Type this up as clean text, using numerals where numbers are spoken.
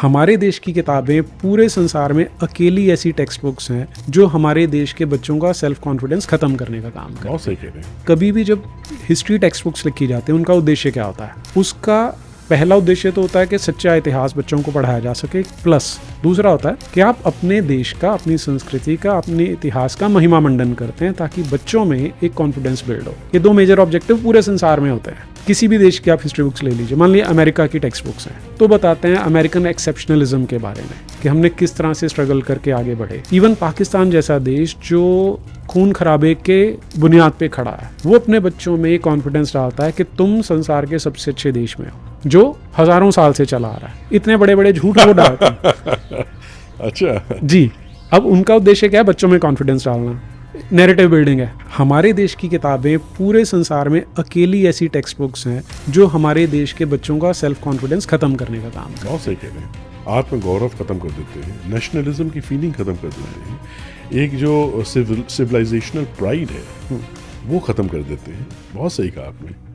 हमारे देश की किताबें पूरे संसार में अकेली ऐसी टेक्स्ट बुक्स हैं जो हमारे देश के बच्चों का सेल्फ कॉन्फिडेंस खत्म करने का काम करती हैं। बहुत सही कह रहे हैं। कभी भी जब हिस्ट्री टेक्स्ट बुक्स लिखी जाती है उनका उद्देश्य क्या होता है? उसका पहला उद्देश्य तो होता है कि सच्चा इतिहास बच्चों को पढ़ाया जा सके, प्लस दूसरा होता है कि आप अपने देश का, अपनी संस्कृति का, अपने इतिहास का महिमा मंडन करते हैं ताकि बच्चों में एक कॉन्फिडेंस बिल्ड हो। ये दो मेजर ऑब्जेक्टिव पूरे संसार में होते हैं। किसी भी देश की आप हिस्ट्री बुक्स ले लीजिए, मान लीजिए अमेरिका की टेक्स्ट बुक्स हैं तो बताते हैं अमेरिकन एक्सेप्शनलिज्म के बारे में कि हमने किस तरह से स्ट्रगल करके आगे बढ़े। इवन पाकिस्तान जैसा देश जो खून खराबे के बुनियाद पे खड़ा है, वो अपने बच्चों में कॉन्फिडेंस डालता है कि तुम संसार के सबसे अच्छे देश में हो, जो हजारों साल से चला आ रहा है। इतने बड़े बड़े झूठ वो डालते हैं। अच्छा जी, अब उनका उद्देश्य क्या है? बच्चों में कॉन्फिडेंस डालना, नैरेटिव बिल्डिंग है। हमारे देश की किताबें पूरे संसार में अकेली ऐसी टेक्स्ट बुक्स हैं जो हमारे देश के बच्चों का सेल्फ कॉन्फिडेंस खत्म करने का काम करती हैं। बहुत सही कह रहे हैं। आत्मगौरव खत्म कर देते हैं, नेशनलिज्म की फीलिंग खत्म कर देते हैं, एक जो सिविलाइजेशनल प्राइड है वो खत्म कर देते हैं। बहुत सही कहा आपने।